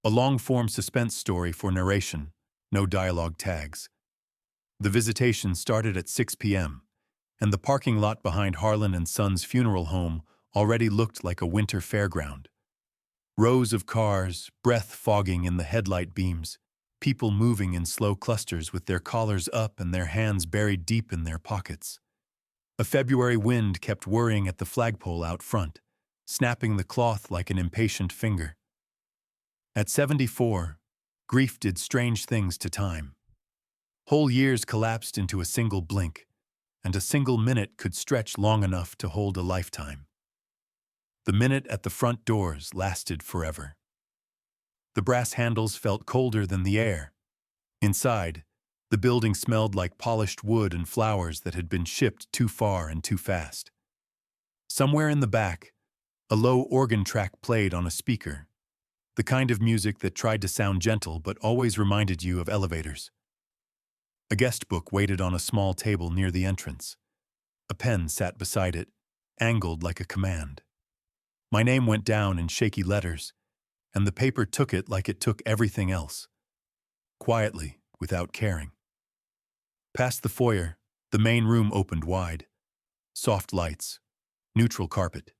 A long-form suspense story for narration, no dialogue tags. The visitation started at 6 p.m., and the parking lot behind Harlan and Son's funeral home already looked like a winter fairground. Rows of cars, breath fogging in the headlight beams, people moving in slow clusters with their collars up and their hands buried deep in their pockets. A February wind kept whirring at the flagpole out front, snapping the cloth like an impatient finger. At 74, grief did strange things to time. Whole years collapsed into a single blink, and a single minute could stretch long enough to hold a lifetime. The minute at the front doors lasted forever. The brass handles felt colder than the air. Inside, the building smelled like polished wood and flowers that had been shipped too far and too fast. Somewhere in the back, a low organ track played on a speaker, the kind of music that tried to sound gentle but always reminded you of elevators. A guest book waited on a small table near the entrance. A pen sat beside it, angled like a command. My name went down in shaky letters, and the paper took it like it took everything else. Quietly, without caring. Past the foyer, the main room opened wide. Soft lights, neutral carpet,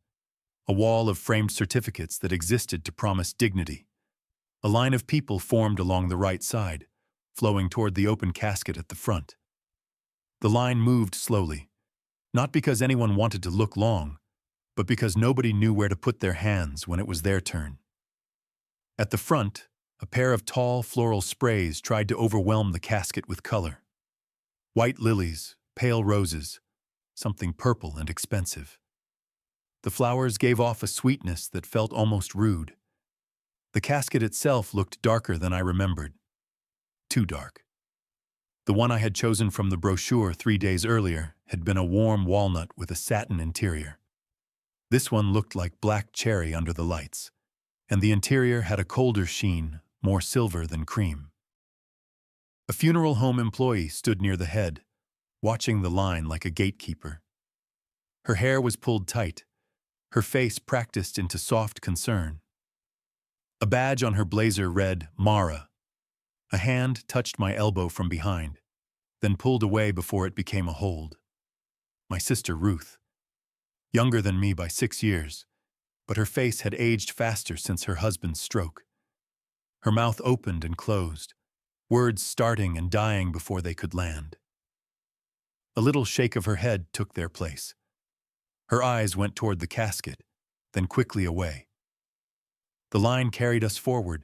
a wall of framed certificates that existed to promise dignity. A line of people formed along the right side, flowing toward the open casket at the front. The line moved slowly, not because anyone wanted to look long, but because nobody knew where to put their hands when it was their turn. At the front, a pair of tall floral sprays tried to overwhelm the casket with color. White lilies, pale roses, something purple and expensive. The flowers gave off a sweetness that felt almost rude. The casket itself looked darker than I remembered. Too dark. The one I had chosen from the brochure 3 days earlier had been a warm walnut with a satin interior. This one looked like black cherry under the lights, and the interior had a colder sheen, more silver than cream. A funeral home employee stood near the head, watching the line like a gatekeeper. Her hair was pulled tight, her face practiced into soft concern. A badge on her blazer read, Mara. A hand touched my elbow from behind, then pulled away before it became a hold. My sister Ruth. Younger than me by 6 years, but her face had aged faster since her husband's stroke. Her mouth opened and closed, words starting and dying before they could land. A little shake of her head took their place. Her eyes went toward the casket, then quickly away. The line carried us forward.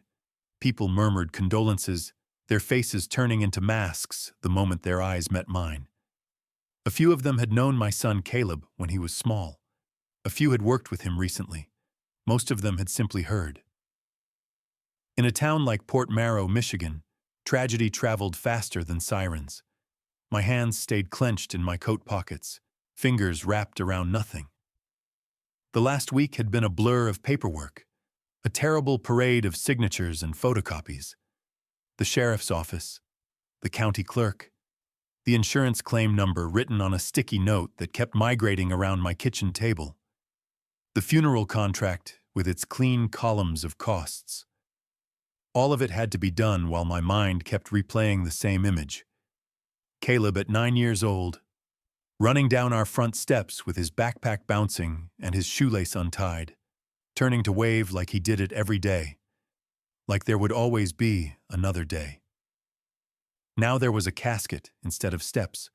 People murmured condolences, their faces turning into masks the moment their eyes met mine. A few of them had known my son Caleb when he was small. A few had worked with him recently. Most of them had simply heard. In a town like Port Marrow, Michigan, tragedy traveled faster than sirens. My hands stayed clenched in my coat pockets, fingers wrapped around nothing. The last week had been a blur of paperwork, a terrible parade of signatures and photocopies. The sheriff's office, the county clerk, the insurance claim number written on a sticky note that kept migrating around my kitchen table, the funeral contract with its clean columns of costs. All of it had to be done while my mind kept replaying the same image. Caleb at 9 years old, running down our front steps with his backpack bouncing and his shoelace untied, turning to wave like he did it every day, like there would always be another day. Now there was a casket instead of steps.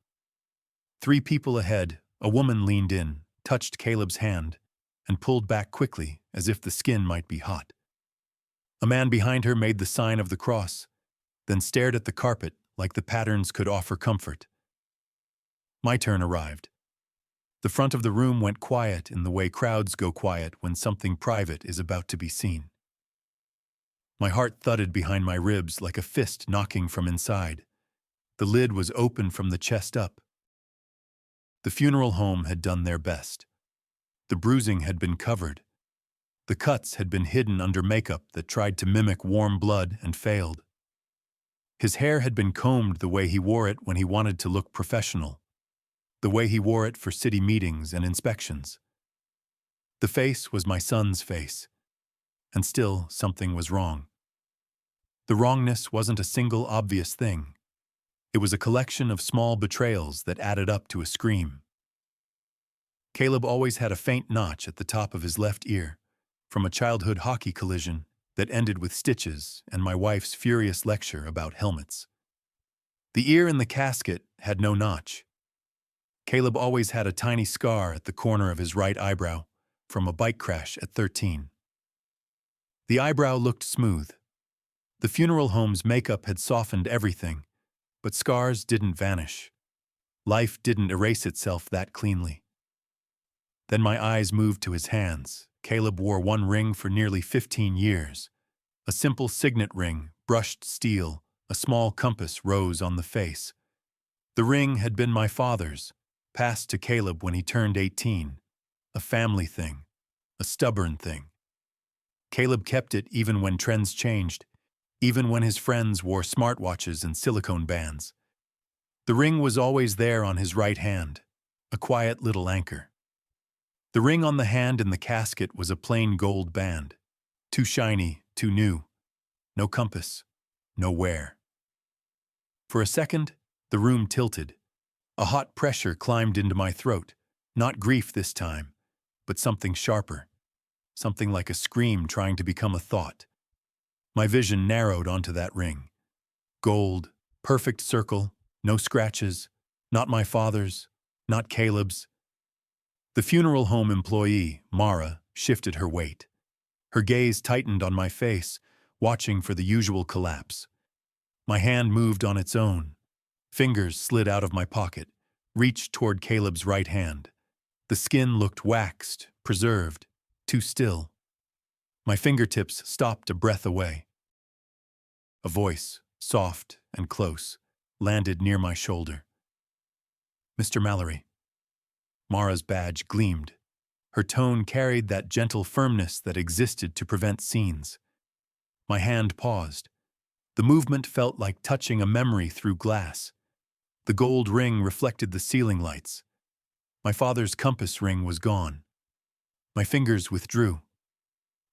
3 people ahead, a woman leaned in, touched Caleb's hand, and pulled back quickly as if the skin might be hot. A man behind her made the sign of the cross, then stared at the carpet like the patterns could offer comfort. My turn arrived. The front of the room went quiet in the way crowds go quiet when something private is about to be seen. My heart thudded behind my ribs like a fist knocking from inside. The lid was open from the chest up. The funeral home had done their best. The bruising had been covered. The cuts had been hidden under makeup that tried to mimic warm blood and failed. His hair had been combed the way he wore it when he wanted to look professional, the way he wore it for city meetings and inspections. The face was my son's face, and still something was wrong. The wrongness wasn't a single obvious thing. It was a collection of small betrayals that added up to a scream. Caleb always had a faint notch at the top of his left ear, from a childhood hockey collision that ended with stitches and my wife's furious lecture about helmets. The ear in the casket had no notch. Caleb always had a tiny scar at the corner of his right eyebrow from a bike crash at 13. The eyebrow looked smooth. The funeral home's makeup had softened everything, but scars didn't vanish. Life didn't erase itself that cleanly. Then my eyes moved to his hands. Caleb wore one ring for nearly 15 years. A simple signet ring, brushed steel, a small compass rose on the face. The ring had been my father's, passed to Caleb when he turned 18. A family thing, a stubborn thing. Caleb kept it even when trends changed, even when his friends wore smartwatches and silicone bands. The ring was always there on his right hand, a quiet little anchor. The ring on the hand in the casket was a plain gold band, too shiny, too new. No compass, no wear. For a second, the room tilted. A hot pressure climbed into my throat, not grief this time, but something sharper, something like a scream trying to become a thought. My vision narrowed onto that ring. Gold, perfect circle, no scratches, not my father's, not Caleb's. The funeral home employee, Mara, shifted her weight. Her gaze tightened on my face, watching for the usual collapse. My hand moved on its own. Fingers slid out of my pocket, reached toward Caleb's right hand. The skin looked waxed, preserved, too still. My fingertips stopped a breath away. A voice, soft and close, landed near my shoulder. "Mr. Mallory." Mara's badge gleamed. Her tone carried that gentle firmness that existed to prevent scenes. My hand paused. The movement felt like touching a memory through glass. The gold ring reflected the ceiling lights. My father's compass ring was gone. My fingers withdrew.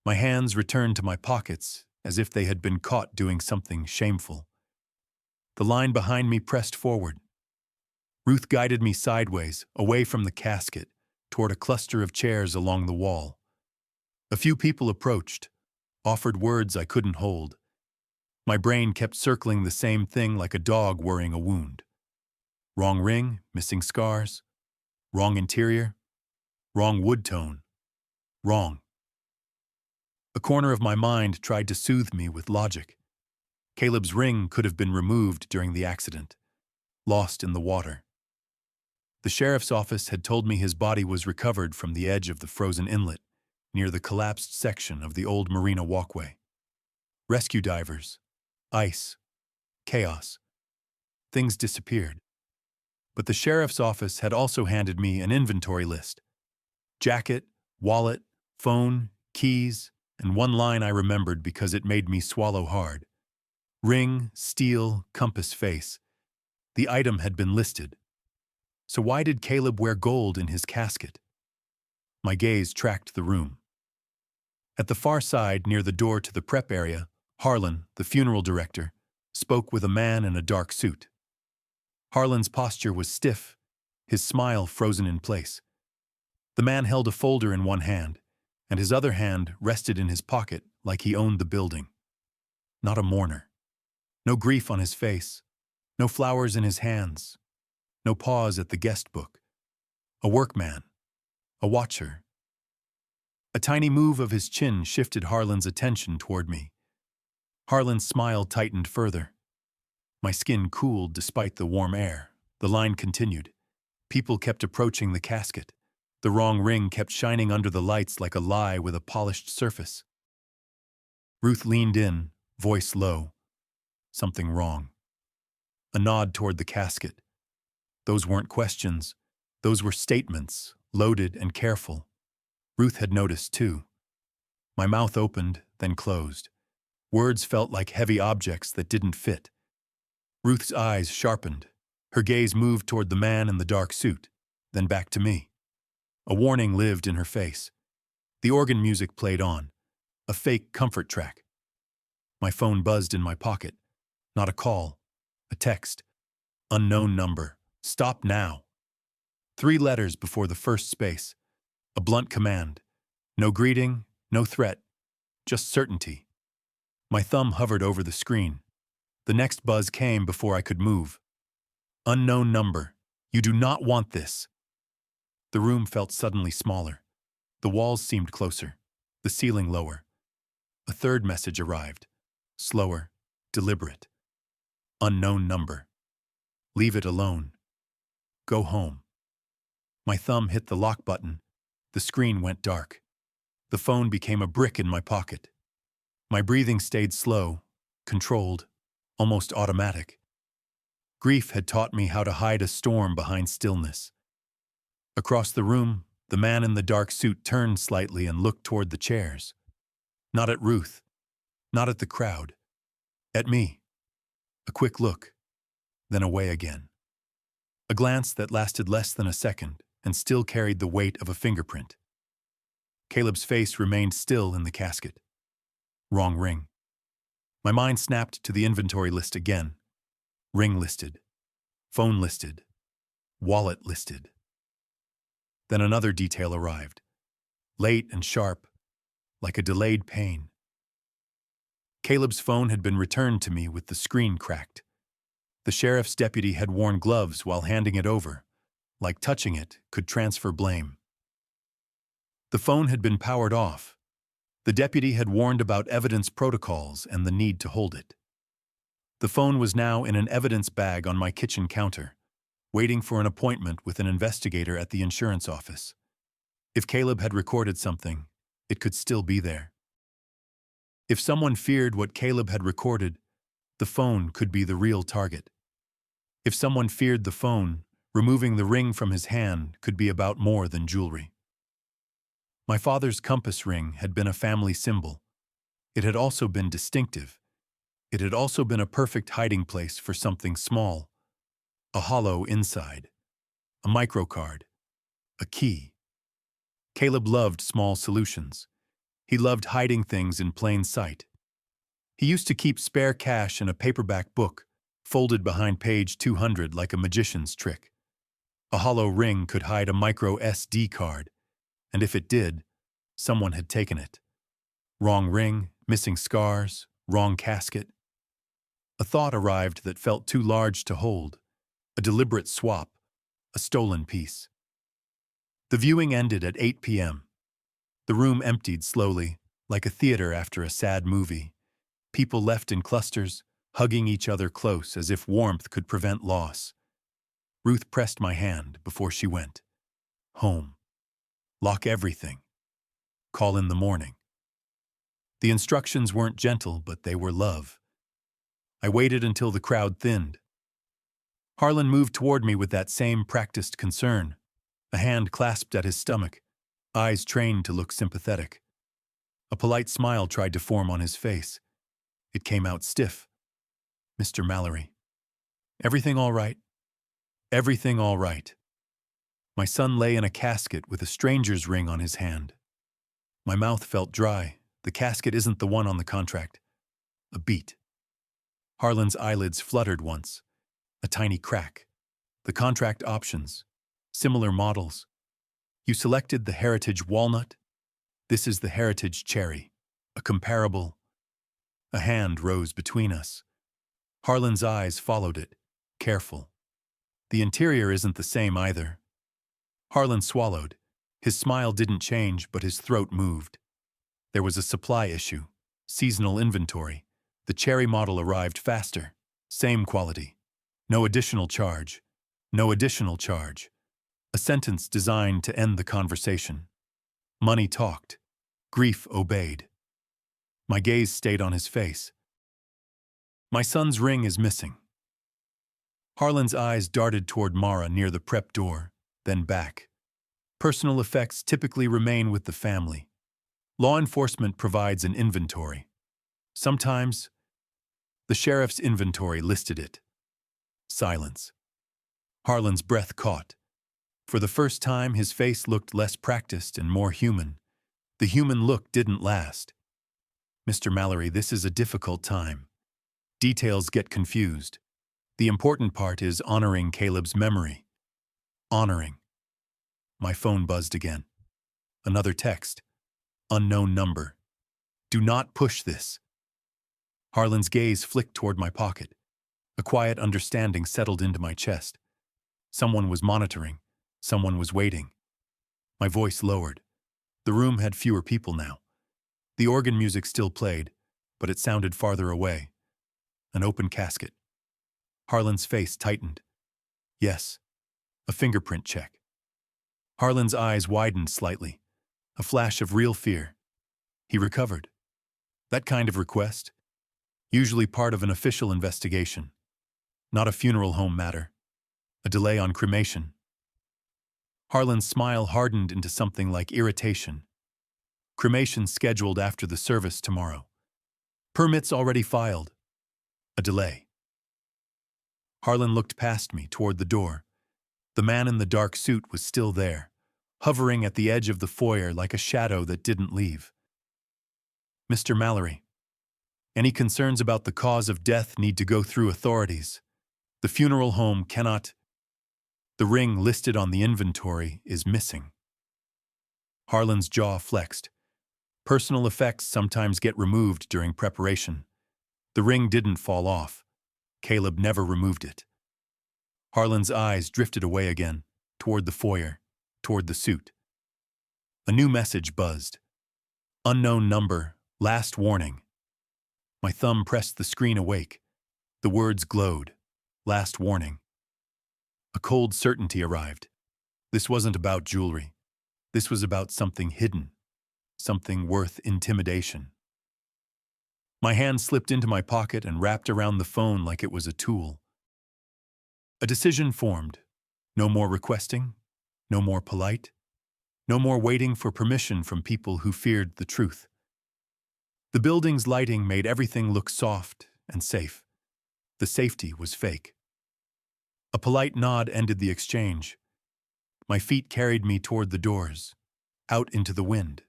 My hands returned to my pockets as if they had been caught doing something shameful. The line behind me pressed forward. Ruth guided me sideways, away from the casket, toward a cluster of chairs along the wall. A few people approached, offered words I couldn't hold. My brain kept circling the same thing like a dog worrying a wound. Wrong ring, missing scars. Wrong interior. Wrong wood tone. Wrong. A corner of my mind tried to soothe me with logic. Caleb's ring could have been removed during the accident, lost in the water. The sheriff's office had told me his body was recovered from the edge of the frozen inlet, near the collapsed section of the old marina walkway. Rescue divers, ice, chaos. Things disappeared. But the sheriff's office had also handed me an inventory list. Jacket, wallet, phone, keys, and one line I remembered because it made me swallow hard. Ring, steel, compass face. The item had been listed. So why did Caleb wear gold in his casket? My gaze tracked the room. At the far side, near the door to the prep area, Harlan, the funeral director, spoke with a man in a dark suit. Harlan's posture was stiff, his smile frozen in place. The man held a folder in one hand, and his other hand rested in his pocket like he owned the building. Not a mourner. No grief on his face. No flowers in his hands. No pause at the guest book. A workman. A watcher. A tiny move of his chin shifted Harlan's attention toward me. Harlan's smile tightened further. My skin cooled despite the warm air. The line continued. People kept approaching the casket. The wrong ring kept shining under the lights like a lie with a polished surface. Ruth leaned in, voice low. Something wrong. A nod toward the casket. Those weren't questions. Those were statements, loaded and careful. Ruth had noticed too. My mouth opened, then closed. Words felt like heavy objects that didn't fit. Ruth's eyes sharpened. Her gaze moved toward the man in the dark suit, then back to me. A warning lived in her face. The organ music played on, a fake comfort track. My phone buzzed in my pocket. Not a call. A text. Unknown number. Stop now. 3 letters before the first space. A blunt command. No greeting, no threat. Just certainty. My thumb hovered over the screen. The next buzz came before I could move. Unknown number. You do not want this. The room felt suddenly smaller. The walls seemed closer. The ceiling lower. A third message arrived. Slower. Deliberate. Unknown number. Leave it alone. Go home. My thumb hit the lock button. The screen went dark. The phone became a brick in my pocket. My breathing stayed slow, controlled, almost automatic. Grief had taught me how to hide a storm behind stillness. Across the room, the man in the dark suit turned slightly and looked toward the chairs. Not at Ruth, not at the crowd. At me. A quick look, then away again. A glance that lasted less than a second and still carried the weight of a fingerprint. Caleb's face remained still in the casket. Wrong ring. My mind snapped to the inventory list again. Ring listed. Phone listed. Wallet listed. Then another detail arrived. Late and sharp, like a delayed pain. Caleb's phone had been returned to me with the screen cracked. The sheriff's deputy had worn gloves while handing it over, like touching it could transfer blame. The phone had been powered off. The deputy had warned about evidence protocols and the need to hold it. The phone was now in an evidence bag on my kitchen counter, waiting for an appointment with an investigator at the insurance office. If Caleb had recorded something, it could still be there. If someone feared what Caleb had recorded, the phone could be the real target. If someone feared the phone, removing the ring from his hand could be about more than jewelry. My father's compass ring had been a family symbol. It had also been distinctive. It had also been a perfect hiding place for something small. A hollow inside. A microcard. A key. Caleb loved small solutions. He loved hiding things in plain sight. He used to keep spare cash in a paperback book, folded behind page 200 like a magician's trick. A hollow ring could hide a micro SD card, and if it did, someone had taken it. Wrong ring, missing scars, wrong casket. A thought arrived that felt too large to hold. A deliberate swap, a stolen piece. The viewing ended at 8 p.m. The room emptied slowly, like a theater after a sad movie. People left in clusters, hugging each other close as if warmth could prevent loss. Ruth pressed my hand before she went. Home. Lock everything. Call in the morning. The instructions weren't gentle, but they were love. I waited until the crowd thinned. Harlan moved toward me with that same practiced concern, a hand clasped at his stomach, eyes trained to look sympathetic. A polite smile tried to form on his face. It came out stiff. Mr. Mallory. Everything all right? Everything all right. My son lay in a casket with a stranger's ring on his hand. My mouth felt dry. The casket isn't the one on the contract. A beat. Harlan's eyelids fluttered once. A tiny crack. The contract options. Similar models. You selected the Heritage Walnut. This is the Heritage Cherry. A comparable. A hand rose between us. Harlan's eyes followed it, careful. The interior isn't the same either. Harlan swallowed. His smile didn't change, but his throat moved. There was a supply issue. Seasonal inventory. The cherry model arrived faster. Same quality. No additional charge. No additional charge. A sentence designed to end the conversation. Money talked. Grief obeyed. My gaze stayed on his face. My son's ring is missing. Harlan's eyes darted toward Mara near the prep door, then back. Personal effects typically remain with the family. Law enforcement provides an inventory. Sometimes, the sheriff's inventory listed it. Silence. Harlan's breath caught. For the first time, his face looked less practiced and more human. The human look didn't last. Mr. Mallory, this is a difficult time. Details get confused. The important part is honoring Caleb's memory. Honoring. My phone buzzed again. Another text. Unknown number. Do not push this. Harlan's gaze flicked toward my pocket. A quiet understanding settled into my chest. Someone was monitoring. Someone was waiting. My voice lowered. The room had fewer people now. The organ music still played, but it sounded farther away. An open casket. Harlan's face tightened. Yes. A fingerprint check. Harlan's eyes widened slightly. A flash of real fear. He recovered. That kind of request? Usually part of an official investigation. Not a funeral home matter. A delay on cremation. Harlan's smile hardened into something like irritation. Cremation scheduled after the service tomorrow. Permits already filed. A delay. Harlan looked past me toward the door. The man in the dark suit was still there, hovering at the edge of the foyer like a shadow that didn't leave. Mr. Mallory, any concerns about the cause of death need to go through authorities. The funeral home cannot. The ring listed on the inventory is missing. Harlan's jaw flexed. Personal effects sometimes get removed during preparation. The ring didn't fall off. Caleb never removed it. Harlan's eyes drifted away again, toward the foyer, toward the suit. A new message buzzed. Unknown number, last warning. My thumb pressed the screen awake. The words glowed. Last warning. A cold certainty arrived. This wasn't about jewelry. This was about something hidden. Something worth intimidation. My hand slipped into my pocket and wrapped around the phone like it was a tool. A decision formed. No more requesting. No more polite. No more waiting for permission from people who feared the truth. The building's lighting made everything look soft and safe. The safety was fake. A polite nod ended the exchange. My feet carried me toward the doors, out into the wind.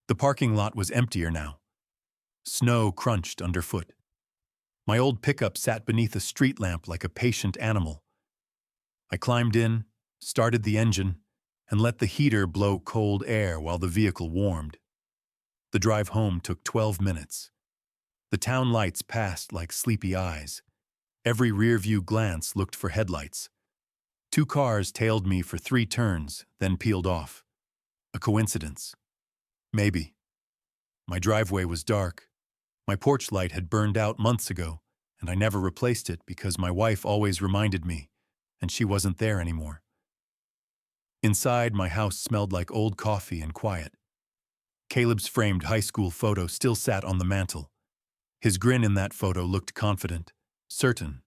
The parking lot was emptier now. Snow crunched underfoot. My old pickup sat beneath a street lamp like a patient animal. I climbed in, started the engine, and let the heater blow cold air while the vehicle warmed. The drive home took 12 minutes. The town lights passed like sleepy eyes. Every rear-view glance looked for headlights. 2 cars tailed me for 3 turns, then peeled off. A coincidence? Maybe. My driveway was dark. My porch light had burned out months ago, and I never replaced it because my wife always reminded me, and she wasn't there anymore. Inside, my house smelled like old coffee and quiet. Caleb's framed high school photo still sat on the mantel. His grin in that photo looked confident, certain,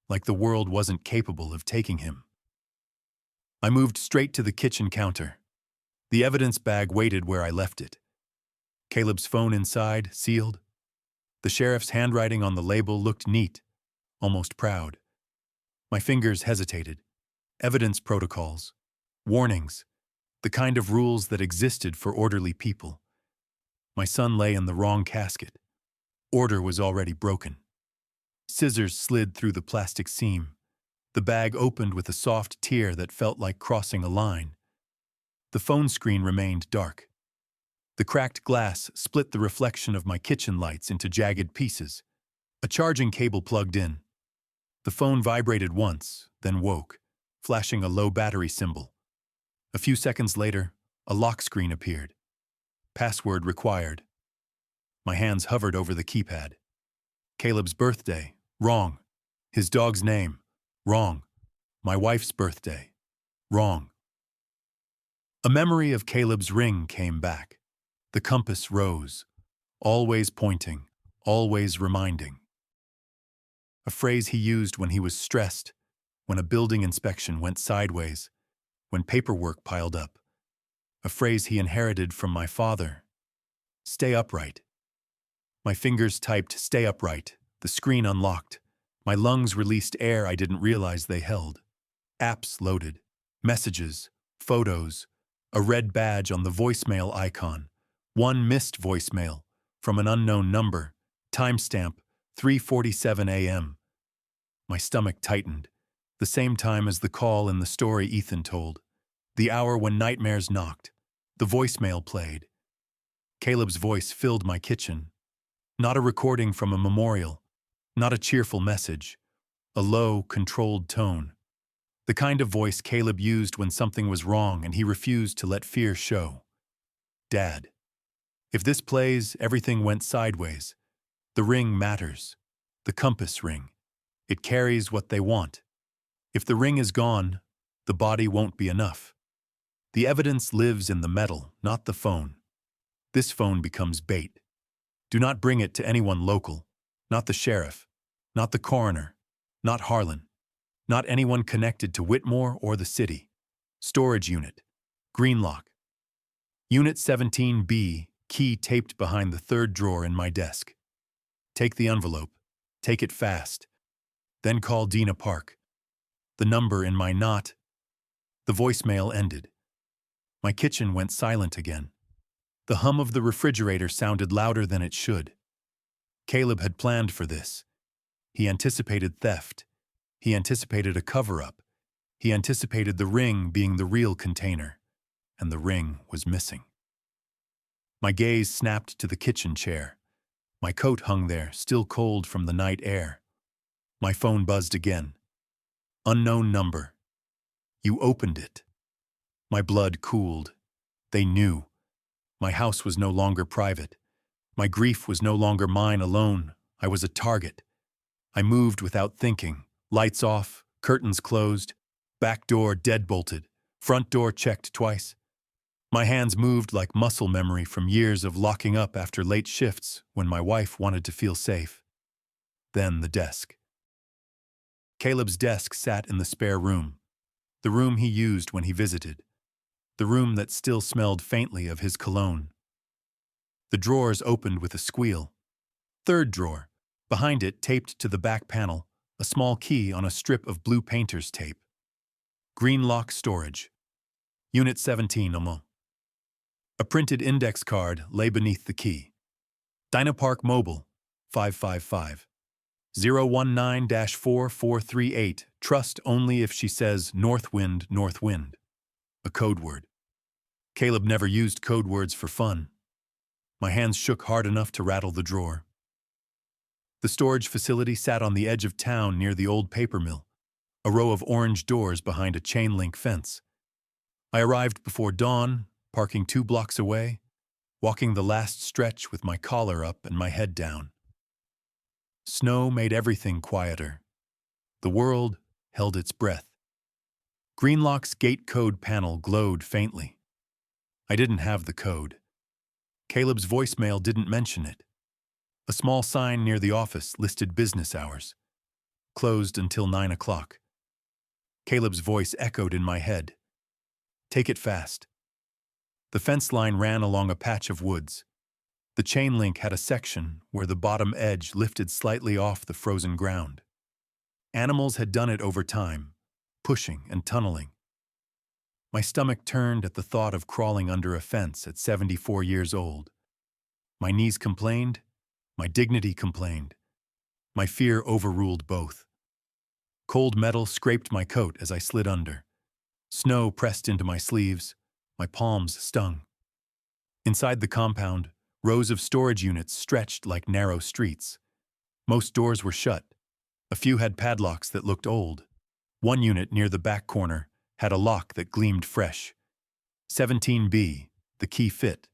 like the world wasn't capable of taking him. I moved straight to the kitchen counter. The evidence bag waited where I left it. Caleb's phone inside, sealed. The sheriff's handwriting on the label looked neat, almost proud. My fingers hesitated. Evidence protocols. Warnings. The kind of rules that existed for orderly people. My son lay in the wrong casket. Order was already broken. Scissors slid through the plastic seam. The bag opened with a soft tear that felt like crossing a line. The phone screen remained dark. The cracked glass split the reflection of my kitchen lights into jagged pieces. A charging cable plugged in. The phone vibrated once, then woke, flashing a low battery symbol. A few seconds later, a lock screen appeared. Password required. My hands hovered over the keypad. Caleb's birthday, wrong. His dog's name, wrong. My wife's birthday, wrong. A memory of Caleb's ring came back. The compass rose, always pointing, always reminding. A phrase he used when he was stressed, when a building inspection went sideways, when paperwork piled up. A phrase he inherited from my father. Stay upright. My fingers typed, stay upright. The screen unlocked. My lungs released air I didn't realize they held. Apps loaded. Messages. Photos. A red badge on the voicemail icon. One missed voicemail. from an unknown number, timestamp 3:47 a.m. My stomach tightened, the same time as the call in the story Ethan told, the hour when nightmares knocked. The voicemail played. Caleb's voice filled my kitchen. Not a recording from a memorial, not a cheerful message, a low, controlled tone. The kind of voice Caleb used when something was wrong and he refused to let fear show. Dad, if this plays, everything went sideways. The ring matters. The compass ring. It carries what they want. If the ring is gone, the body won't be enough. The evidence lives in the metal, not the phone. This phone becomes bait. Do not bring it to anyone local, not the sheriff, not the coroner, not Harlan, not anyone connected to Whitmore or the city. Storage unit, green lock. Unit 17B, key taped behind the third drawer in my desk. Take the envelope. Take it fast. Then call Dina Park. The number in my knot. The voicemail ended. My kitchen went silent again. The hum of the refrigerator sounded louder than it should. Caleb had planned for this. He anticipated theft. He anticipated a cover-up. He anticipated the ring being the real container. And the ring was missing. My gaze snapped to the kitchen chair. My coat hung there, still cold from the night air. My phone buzzed again. Unknown number. You opened it. My blood cooled. They knew. My house was no longer private. My grief was no longer mine alone. I was a target. I moved without thinking. Lights off, curtains closed, back door deadbolted, front door checked twice. My hands moved like muscle memory from years of locking up after late shifts when my wife wanted to feel safe. Then the desk. Caleb's desk sat in the spare room, the room he used when he visited, the room that still smelled faintly of his cologne. The drawers opened with a squeal. Third drawer, behind it taped to the back panel, a small key on a strip of blue painter's tape. Green lock storage. Unit 17 Omo. A printed index card lay beneath the key. Dina Park Mobile, 555. 019-4438, trust only if she says north wind, north wind. A code word. Caleb never used code words for fun. My hands shook hard enough to rattle the drawer. The storage facility sat on the edge of town near the old paper mill, a row of orange doors behind a chain-link fence. I arrived before dawn, parking 2 blocks away, walking the last stretch with my collar up and my head down. Snow made everything quieter. The world held its breath. Greenlock's gate code panel glowed faintly. I didn't have the code. Caleb's voicemail didn't mention it. A small sign near the office listed business hours. Closed until 9 o'clock. Caleb's voice echoed in my head. Take it fast. The fence line ran along a patch of woods. The chain link had a section where the bottom edge lifted slightly off the frozen ground. Animals had done it over time, pushing and tunneling. My stomach turned at the thought of crawling under a fence at 74 years old. My knees complained, my dignity complained. My fear overruled both. Cold metal scraped my coat as I slid under. Snow pressed into my sleeves. My palms stung. Inside the compound, rows of storage units stretched like narrow streets. Most doors were shut. A few had padlocks that looked old. One unit near the back corner had a lock that gleamed fresh. 17B, the key fit.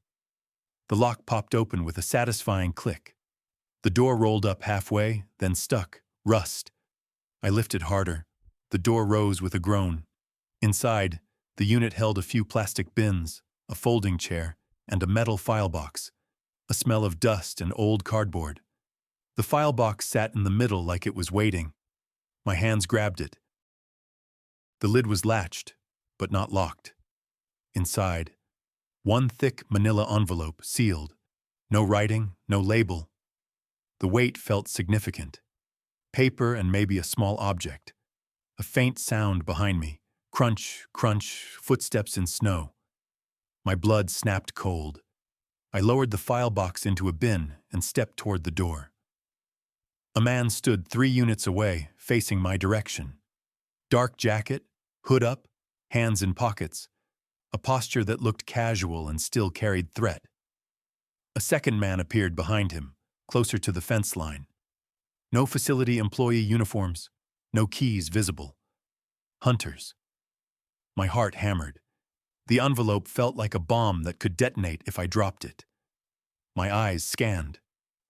The lock popped open with a satisfying click. The door rolled up halfway, then stuck. Rust. I lifted harder. The door rose with a groan. Inside, the unit held a few plastic bins, a folding chair, and a metal file box. A smell of dust and old cardboard. The file box sat in the middle like it was waiting. My hands grabbed it. The lid was latched, but not locked. Inside, one thick manila envelope, sealed. No writing, no label. The weight felt significant. Paper and maybe a small object. A faint sound behind me. Crunch, crunch, footsteps in snow. My blood snapped cold. I lowered the file box into a bin and stepped toward the door. A man stood 3 units away, facing my direction. Dark jacket, hood up, hands in pockets, a posture that looked casual and still carried threat. A second man appeared behind him, closer to the fence line. No facility employee uniforms, no keys visible. Hunters. My heart hammered. The envelope felt like a bomb that could detonate if I dropped it. My eyes scanned.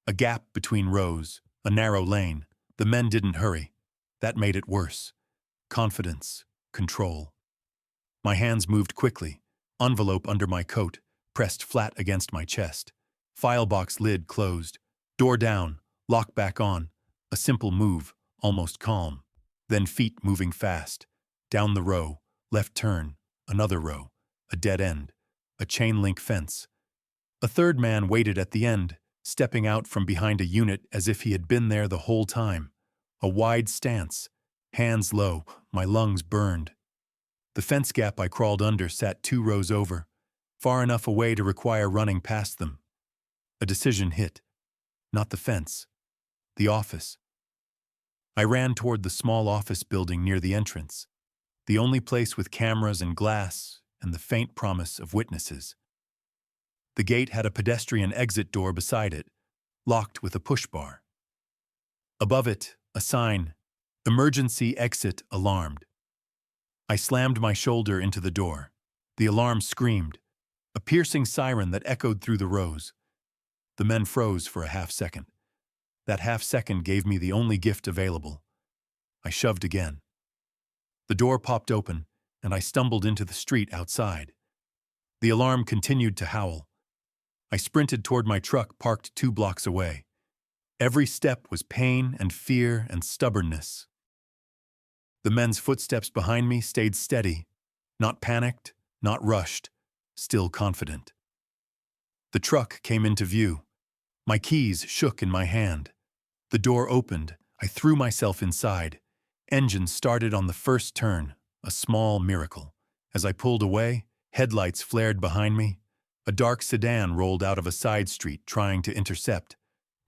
A gap between rows, a narrow lane. The men didn't hurry. That made it worse. Confidence, control. My hands moved quickly, envelope under my coat, pressed flat against my chest. File box lid closed. Door down, lock back on. A simple move, almost calm. Then feet moving fast. Down the row, left turn, another row, a dead end, a chain link fence. A third man waited at the end, stepping out from behind a unit as if he had been there the whole time. A wide stance, hands low, my lungs burned. The fence gap I crawled under sat 2 rows over, far enough away to require running past them. A decision hit. Not the fence. The office. I ran toward the small office building near the entrance, the only place with cameras and glass and the faint promise of witnesses. The gate had a pedestrian exit door beside it, locked with a push bar. Above it, a sign, "Emergency exit alarmed." I slammed my shoulder into the door. The alarm screamed, a piercing siren that echoed through the rows. The men froze for a half second. That half second gave me the only gift available. I shoved again. The door popped open, and I stumbled into the street outside. The alarm continued to howl. I sprinted toward my truck parked 2 blocks away. Every step was pain and fear and stubbornness. The men's footsteps behind me stayed steady, not panicked, not rushed, still confident. The truck came into view. My keys shook in my hand. The door opened. I threw myself inside. Engine started on the first turn, a small miracle. As I pulled away, headlights flared behind me. A dark sedan rolled out of a side street, trying to intercept.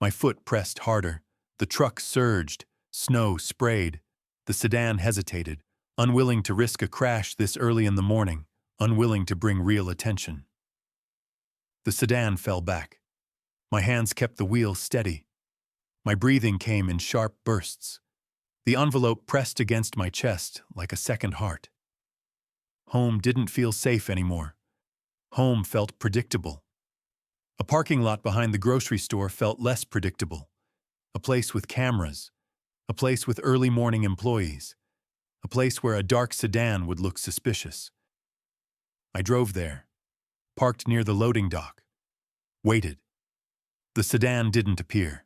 My foot pressed harder. The truck surged. Snow sprayed. The sedan hesitated, unwilling to risk a crash this early in the morning, unwilling to bring real attention. The sedan fell back. My hands kept the wheel steady. My breathing came in sharp bursts. The envelope pressed against my chest like a second heart. Home didn't feel safe anymore. Home felt predictable. A parking lot behind the grocery store felt less predictable. A place with cameras. A place with early morning employees. A place where a dark sedan would look suspicious. I drove there, parked near the loading dock, waited. The sedan didn't appear.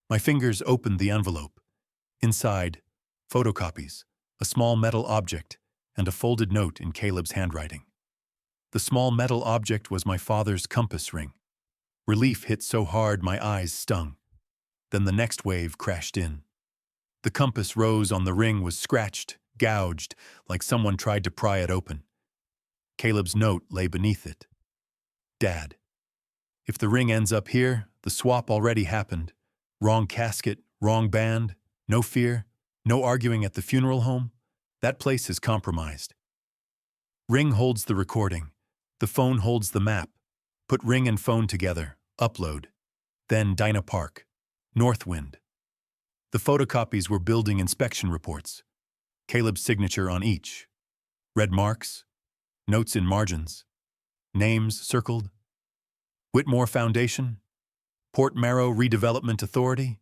My fingers opened the envelope. Inside, photocopies, a small metal object, and a folded note in Caleb's handwriting. The small metal object was my father's compass ring. Relief hit so hard my eyes stung. Then the next wave crashed in. The compass rose on the ring was scratched, gouged, like someone tried to pry it open. Caleb's note lay beneath it. Dad, if the ring ends up here, the swap already happened. Wrong casket, wrong band, no fear, no arguing at the funeral home. That place is compromised. Ring holds the recording. The phone holds the map. Put ring and phone together, upload. Then Dinah Park, Northwind. The photocopies were building inspection reports. Caleb's signature on each. Red marks, notes in margins, names circled. Whitmore Foundation, Port Marrow Redevelopment Authority,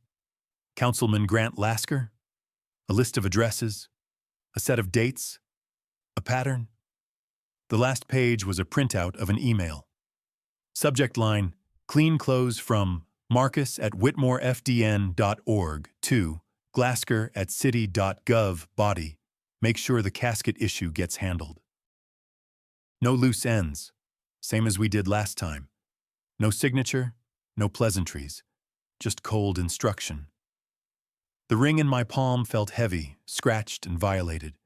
Councilman Grant Lasker, a list of addresses, a set of dates, a pattern. The last page was a printout of an email. Subject line, clean clothes from Marcus@whitmorefdn.org to Glasker@city.gov body. Make sure the casket issue gets handled. No loose ends, same as we did last time. No signature, no pleasantries, just cold instruction. The ring in my palm felt heavy, scratched and violated.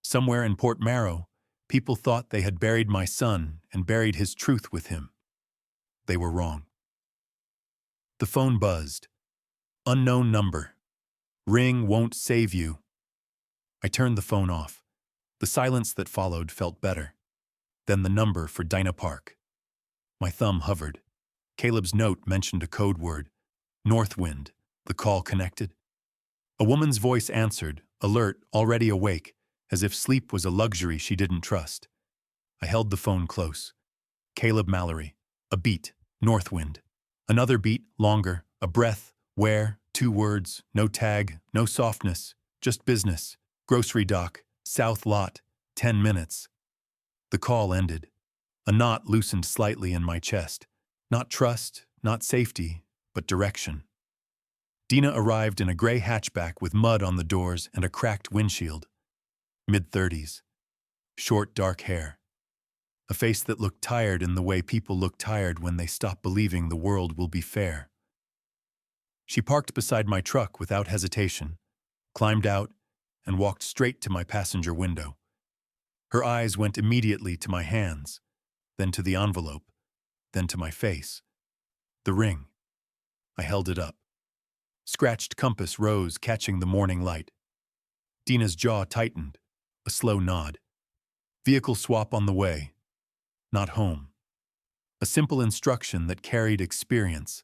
Somewhere in Port Marrow, people thought they had buried my son and buried his truth with him. They were wrong. The phone buzzed. Unknown number. Ring won't save you. I turned the phone off. The silence that followed felt better. Then the number for Dinah Park. My thumb hovered. Caleb's note mentioned a code word. Northwind. The call connected. A woman's voice answered, alert, already awake, as if sleep was a luxury she didn't trust. I held the phone close. Caleb Mallory. A beat. Northwind. Another beat, longer. A breath. Where? 2 words. No tag. No softness. Just business. Grocery dock. South lot. 10 minutes. The call ended. A knot loosened slightly in my chest. Not trust, not safety, but direction. Dinah arrived in a gray hatchback with mud on the doors and a cracked windshield. Mid-30s. Short, dark hair. A face that looked tired in the way people look tired when they stop believing the world will be fair. She parked beside my truck without hesitation, climbed out, and walked straight to my passenger window. Her eyes went immediately to my hands, then to the envelope, then to my face. The ring. I held it up. Scratched compass rose, catching the morning light. Dinah's jaw tightened, a slow nod. Vehicle swap on the way. Not home. A simple instruction that carried experience.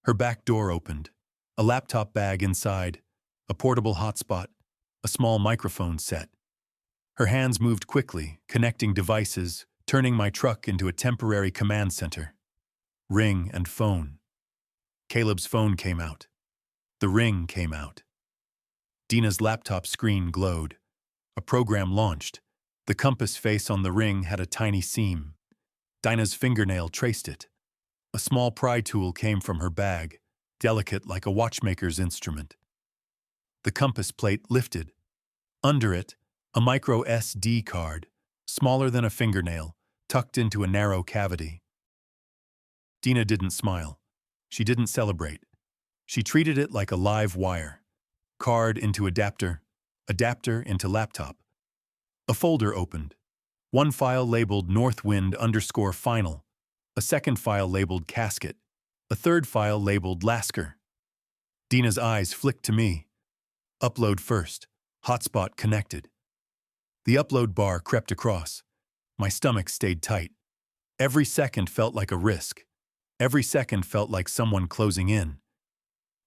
Her back door opened. A laptop bag inside, a portable hotspot, a small microphone set. Her hands moved quickly, connecting devices, turning my truck into a temporary command center. Ring and phone. Caleb's phone came out. The ring came out. Dinah's laptop screen glowed. A program launched. The compass face on the ring had a tiny seam. Dinah's fingernail traced it. A small pry tool came from her bag, delicate like a watchmaker's instrument. The compass plate lifted. Under it, a micro SD card, smaller than a fingernail, tucked into a narrow cavity. Dinah didn't smile. She didn't celebrate. She treated it like a live wire. Card into adapter, adapter into laptop. A folder opened. One file labeled Northwind_final, a second file labeled Casket, a third file labeled Lasker. Dinah's eyes flicked to me. Upload first. Hotspot connected. The upload bar crept across. My stomach stayed tight. Every second felt like a risk. Every second felt like someone closing in.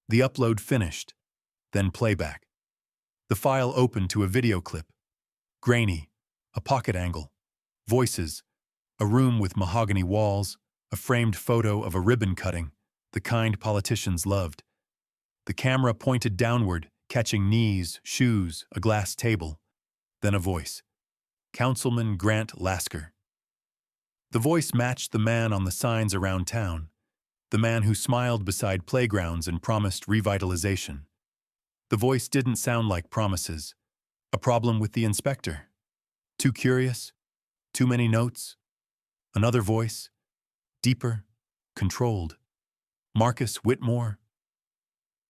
The upload finished. Then playback. The file opened to a video clip. Grainy. A pocket angle. Voices. A room with mahogany walls. A framed photo of a ribbon cutting, the kind politicians loved. The camera pointed downward, catching knees, shoes, a glass table. Then a voice. Councilman Grant Lasker. The voice matched the man on the signs around town, the man who smiled beside playgrounds and promised revitalization. The voice didn't sound like promises. A problem with the inspector. Too curious? Too many notes? Another voice? Deeper? Controlled? Marcus Whitmore?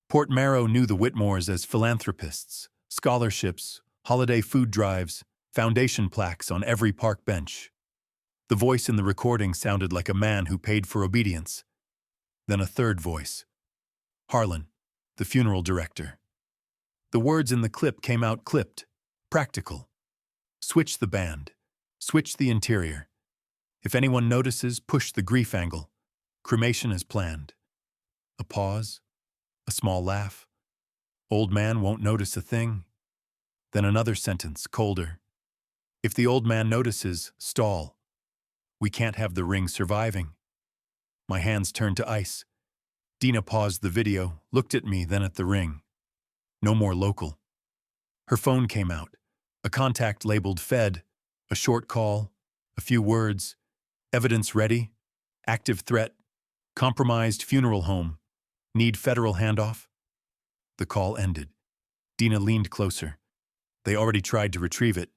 Port Marrow knew the Whitmores as philanthropists, scholarships, holiday food drives, foundation plaques on every park bench. The voice in the recording sounded like a man who paid for obedience. Then a third voice. Harlan, the funeral director. The words in the clip came out clipped, practical. Switch the band. Switch the interior. If anyone notices, push the grief angle. Cremation is planned. A pause. A small laugh. Old man won't notice a thing. Then another sentence, colder. If the old man notices, stall. We can't have the ring surviving. My hands turned to ice. Dinah paused the video, looked at me, then at the ring. No more local. Her phone came out. A contact labeled Fed. A short call. A few words. Evidence ready. Active threat. Compromised funeral home. Need federal handoff? The call ended. Dinah leaned closer. They already tried to retrieve it.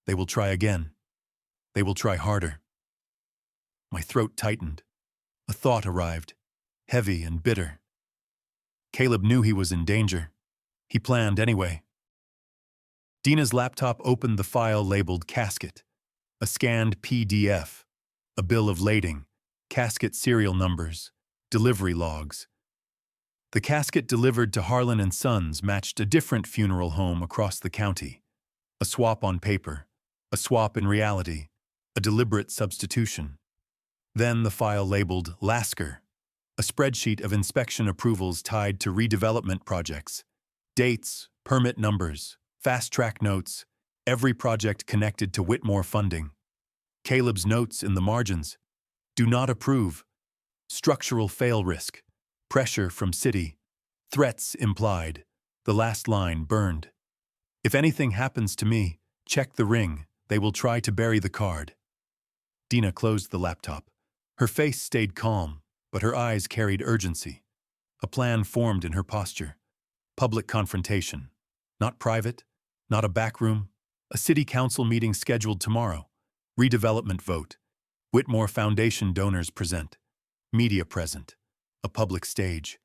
They will try again. They will try harder. My throat tightened. A thought arrived, heavy and bitter. Caleb knew he was in danger. He planned anyway. Dinah's laptop opened the file labeled Casket, a scanned PDF, a bill of lading, casket serial numbers, delivery logs. The casket delivered to Harlan and Sons matched a different funeral home across the county. A swap on paper, a swap in reality, a deliberate substitution. Then the file labeled Lasker, a spreadsheet of inspection approvals tied to redevelopment projects. Dates, permit numbers, fast-track notes, every project connected to Whitmore funding. Caleb's notes in the margins. Do not approve. Structural fail risk. Pressure from city. Threats implied. The last line burned. If anything happens to me, check the ring. They will try to bury the card. Dina closed the laptop. Her face stayed calm, but her eyes carried urgency. A plan formed in her posture. Public confrontation. Not private, not a back room. A city council meeting scheduled tomorrow. Redevelopment vote. Whitmore Foundation donors present. Media present. A public stage.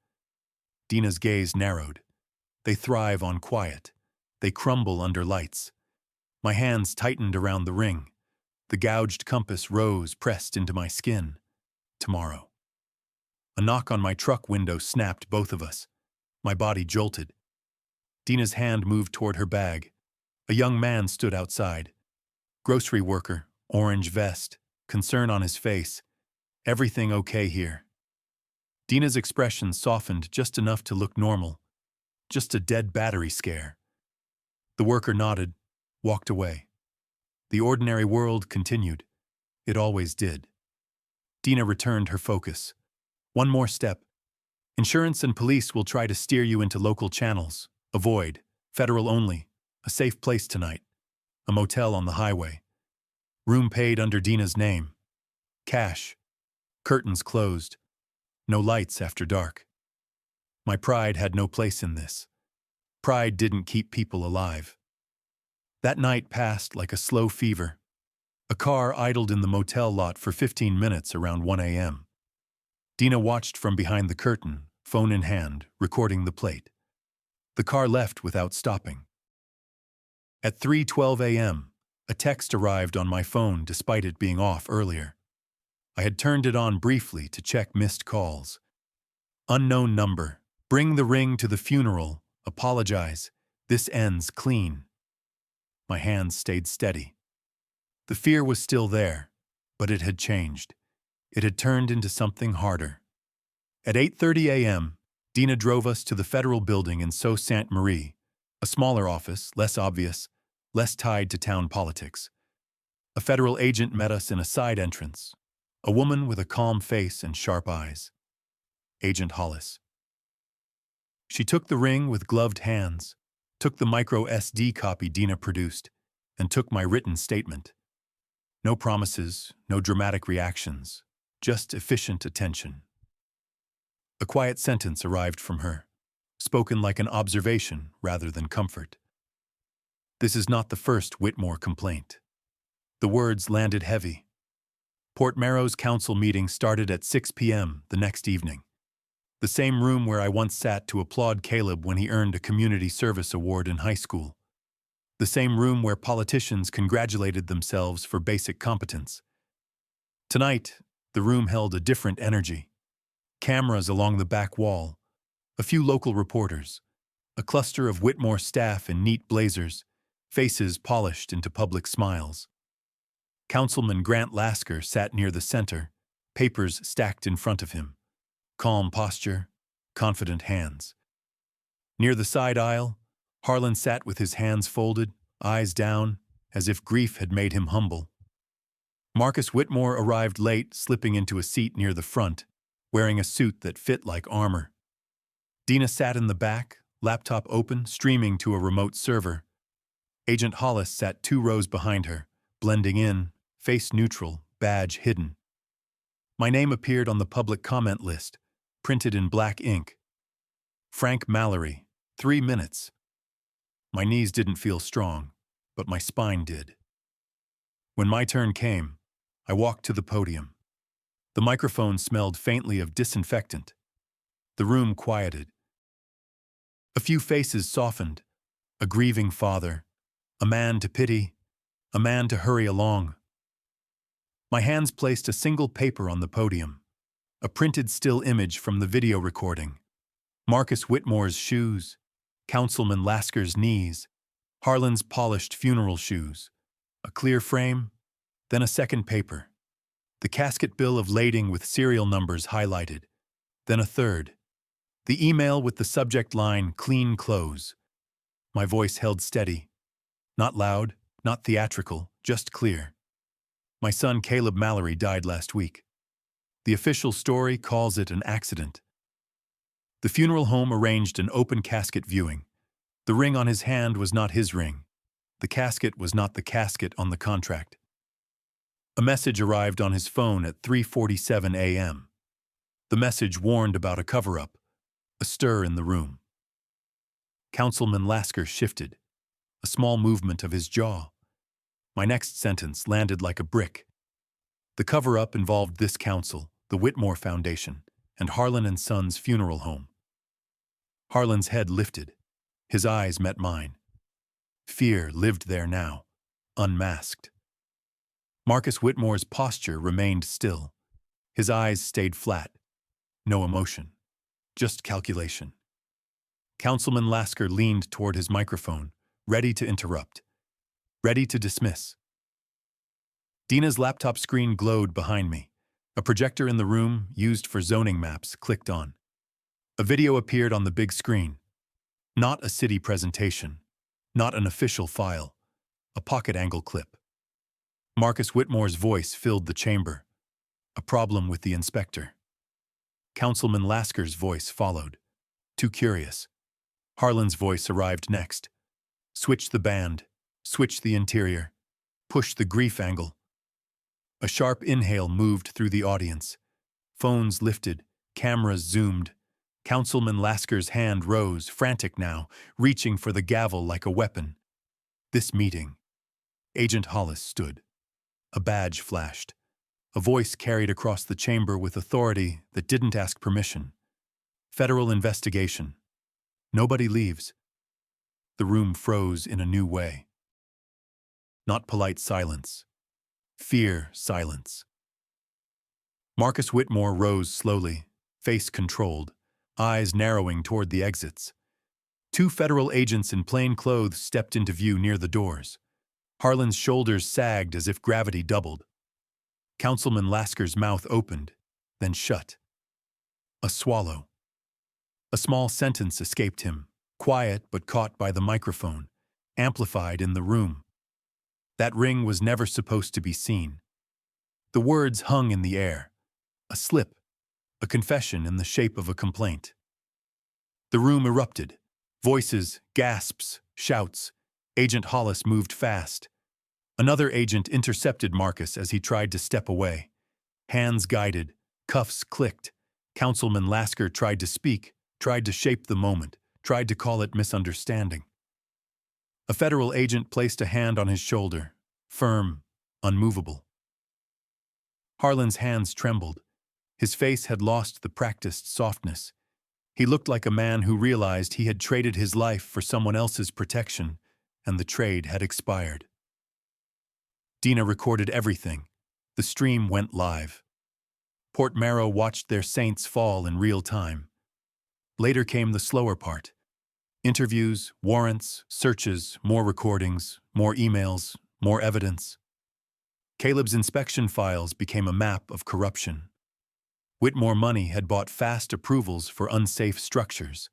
Dina's gaze narrowed. They thrive on quiet. They crumble under lights. My hands tightened around the ring. The gouged compass rose, pressed into my skin. Tomorrow. A knock on my truck window snapped both of us. My body jolted. Dina's hand moved toward her bag. A young man stood outside. Grocery worker, orange vest, concern on his face. Everything okay here? Dina's expression softened just enough to look normal. Just a dead battery scare. The worker nodded, walked away. The ordinary world continued. It always did. Dina returned her focus. One more step. Insurance and police will try to steer you into local channels. Avoid. Federal only. A safe place tonight. A motel on the highway. Room paid under Dina's name. Cash. Curtains closed. No lights after dark. My pride had no place in this. Pride didn't keep people alive. That night passed like a slow fever. A car idled in the motel lot for 15 minutes around 1 a.m. Dina watched from behind the curtain, phone in hand, recording the plate. The car left without stopping. At 3:12 a.m., a text arrived on my phone despite it being off earlier. I had turned it on briefly to check missed calls. Unknown number. Bring the ring to the funeral. Apologize. This ends clean. My hands stayed steady. The fear was still there, but it had changed. It had turned into something harder. At 8:30 a.m., Dina drove us to the federal building in Sault Ste. Marie, a smaller office, less obvious, less tied to town politics. A federal agent met us in a side entrance, a woman with a calm face and sharp eyes. Agent Hollis. She took the ring with gloved hands, took the micro SD copy Dina produced, and took my written statement. No promises, no dramatic reactions, just efficient attention. A quiet sentence arrived from her, spoken like an observation rather than comfort. This is not the first Whitmore complaint. The words landed heavy. Port Marrow's council meeting started at 6 p.m. the next evening. The same room where I once sat to applaud Caleb when he earned a community service award in high school. The same room where politicians congratulated themselves for basic competence. Tonight, the room held a different energy. Cameras along the back wall, a few local reporters, a cluster of Whitmore staff in neat blazers, faces polished into public smiles. Councilman Grant Lasker sat near the center, papers stacked in front of him. Calm posture, confident hands. Near the side aisle, Harlan sat with his hands folded, eyes down, as if grief had made him humble. Marcus Whitmore arrived late, slipping into a seat near the front, wearing a suit that fit like armor. Dina sat in the back, laptop open, streaming to a remote server. Agent Hollis sat 2 rows behind her, blending in, face neutral, badge hidden. My name appeared on the public comment list, printed in black ink. Frank Mallory, 3 minutes. My knees didn't feel strong, but my spine did. When my turn came, I walked to the podium. The microphone smelled faintly of disinfectant. The room quieted. A few faces softened. A grieving father, a man to pity, a man to hurry along. My hands placed a single paper on the podium, a printed still image from the video recording. Marcus Whitmore's shoes, Councilman Lasker's knees, Harlan's polished funeral shoes, a clear frame, then a second paper. The casket bill of lading with serial numbers highlighted, then a third. The email with the subject line, "Clean clothes." My voice held steady. Not loud, not theatrical, just clear. My son Caleb Mallory died last week. The official story calls it an accident. The funeral home arranged an open casket viewing. The ring on his hand was not his ring. The casket was not the casket on the contract. A message arrived on his phone at 3:47 a.m. The message warned about a cover-up, a stir in the room. Councilman Lasker shifted, a small movement of his jaw. My next sentence landed like a brick. The cover-up involved this council, the Whitmore Foundation, and Harlan and Sons Funeral Home. Harlan's head lifted. His eyes met mine. Fear lived there now, unmasked. Marcus Whitmore's posture remained still. His eyes stayed flat. No emotion, just calculation. Councilman Lasker leaned toward his microphone, ready to interrupt, ready to dismiss. Dina's laptop screen glowed behind me. A projector in the room, used for zoning maps, clicked on. A video appeared on the big screen. Not a city presentation, not an official file, a pocket-angle clip. Marcus Whitmore's voice filled the chamber. A problem with the inspector. Councilman Lasker's voice followed. Too curious. Harlan's voice arrived next. Switch the band, switch the interior, push the grief angle. A sharp inhale moved through the audience. Phones lifted, cameras zoomed. Councilman Lasker's hand rose, frantic now, reaching for the gavel like a weapon. This meeting. Agent Hollis stood. A badge flashed. A voice carried across the chamber with authority that didn't ask permission. Federal investigation. Nobody leaves. The room froze in a new way. Not polite silence. Fear silence. Marcus Whitmore rose slowly, face controlled, eyes narrowing toward the exits. Two federal agents in plain clothes stepped into view near the doors. Harlan's shoulders sagged as if gravity doubled. Councilman Lasker's mouth opened, then shut. A swallow. A small sentence escaped him, quiet but caught by the microphone, amplified in the room. That ring was never supposed to be seen. The words hung in the air. A slip, a confession in the shape of a complaint. The room erupted. Voices, gasps, shouts. Agent Hollis moved fast. Another agent intercepted Marcus as he tried to step away. Hands guided, cuffs clicked. Councilman Lasker tried to speak, tried to shape the moment, tried to call it misunderstanding. A federal agent placed a hand on his shoulder, firm, unmovable. Harlan's hands trembled. His face had lost the practiced softness. He looked like a man who realized he had traded his life for someone else's protection, and the trade had expired. Dina recorded everything. The stream went live. Port Marrow watched their saints fall in real time. Later came the slower part. Interviews, warrants, searches, more recordings, more emails, more evidence. Caleb's inspection files became a map of corruption. Whitmore Money had bought fast approvals for unsafe structures.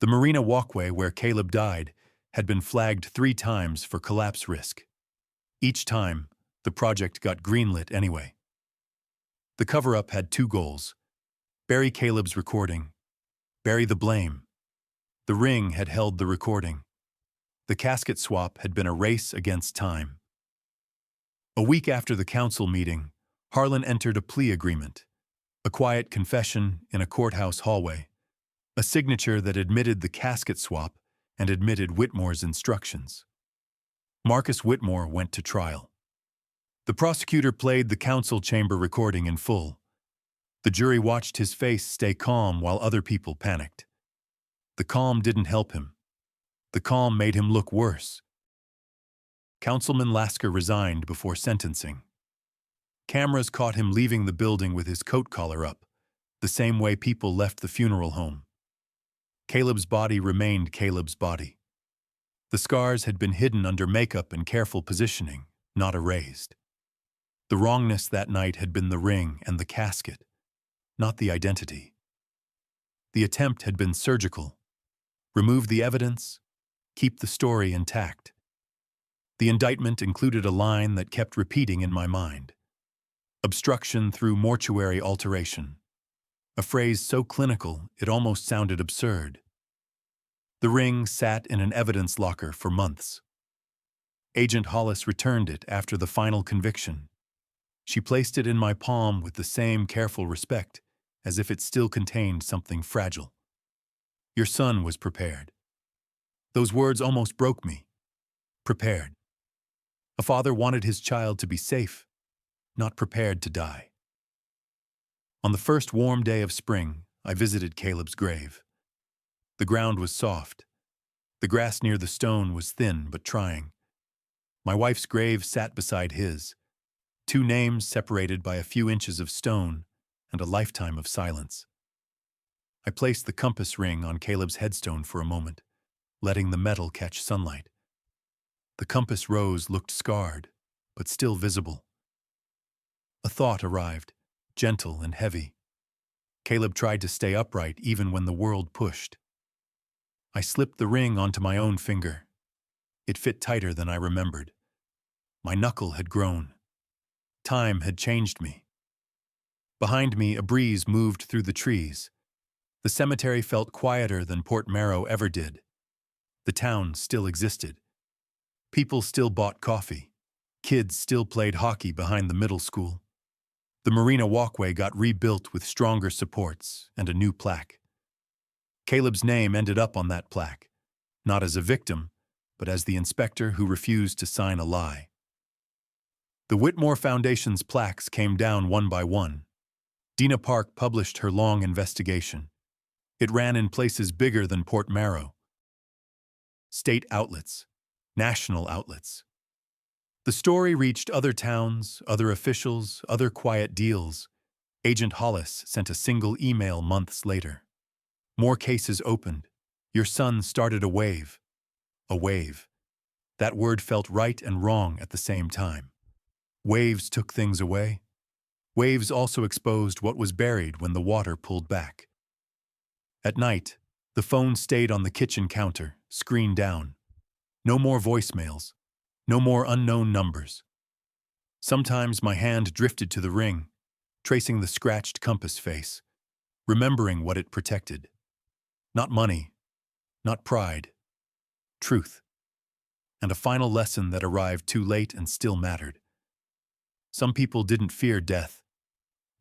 The marina walkway where Caleb died had been flagged 3 times for collapse risk. Each time, the project got greenlit anyway. The cover-up had 2 goals. Bury Caleb's recording. Bury the blame. The ring had held the recording. The casket swap had been a race against time. A week after the council meeting, Harlan entered a plea agreement. A quiet confession in a courthouse hallway. A signature that admitted the casket swap and admitted Whitmore's instructions. Marcus Whitmore went to trial. The prosecutor played the council chamber recording in full. The jury watched his face stay calm while other people panicked. The calm didn't help him. The calm made him look worse. Councilman Lasker resigned before sentencing. Cameras caught him leaving the building with his coat collar up, the same way people left the funeral home. Caleb's body remained Caleb's body. The scars had been hidden under makeup and careful positioning, not erased. The wrongness that night had been the ring and the casket, not the identity. The attempt had been surgical. Remove the evidence, keep the story intact. The indictment included a line that kept repeating in my mind. Obstruction through mortuary alteration. A phrase so clinical it almost sounded absurd. The ring sat in an evidence locker for months. Agent Hollis returned it after the final conviction. She placed it in my palm with the same careful respect, as if it still contained something fragile. Your son was prepared. Those words almost broke me. Prepared. A father wanted his child to be safe, not prepared to die. On the first warm day of spring, I visited Caleb's grave. The ground was soft. The grass near the stone was thin but trying. My wife's grave sat beside his, 2 names separated by a few inches of stone and a lifetime of silence. I placed the compass ring on Caleb's headstone for a moment, letting the metal catch sunlight. The compass rose looked scarred, but still visible. A thought arrived, gentle and heavy. Caleb tried to stay upright even when the world pushed. I slipped the ring onto my own finger. It fit tighter than I remembered. My knuckle had grown. Time had changed me. Behind me, a breeze moved through the trees. The cemetery felt quieter than Port Marrow ever did. The town still existed. People still bought coffee. Kids still played hockey behind the middle school. The marina walkway got rebuilt with stronger supports and a new plaque. Caleb's name ended up on that plaque, not as a victim, but as the inspector who refused to sign a lie. The Whitmore Foundation's plaques came down one by one. Dina Park published her long investigation. It ran in places bigger than Port Marrow. State outlets, national outlets. The story reached other towns, other officials, other quiet deals. Agent Hollis sent a single email months later. More cases opened. Your son started a wave. A wave. That word felt right and wrong at the same time. Waves took things away. Waves also exposed what was buried when the water pulled back. At night, the phone stayed on the kitchen counter, screen down. No more voicemails. No more unknown numbers. Sometimes my hand drifted to the ring, tracing the scratched compass face, remembering what it protected. Not money, not pride, truth. And a final lesson that arrived too late and still mattered. Some people didn't fear death.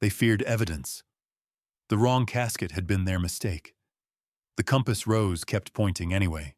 They feared evidence. The wrong casket had been their mistake. The compass rose kept pointing anyway.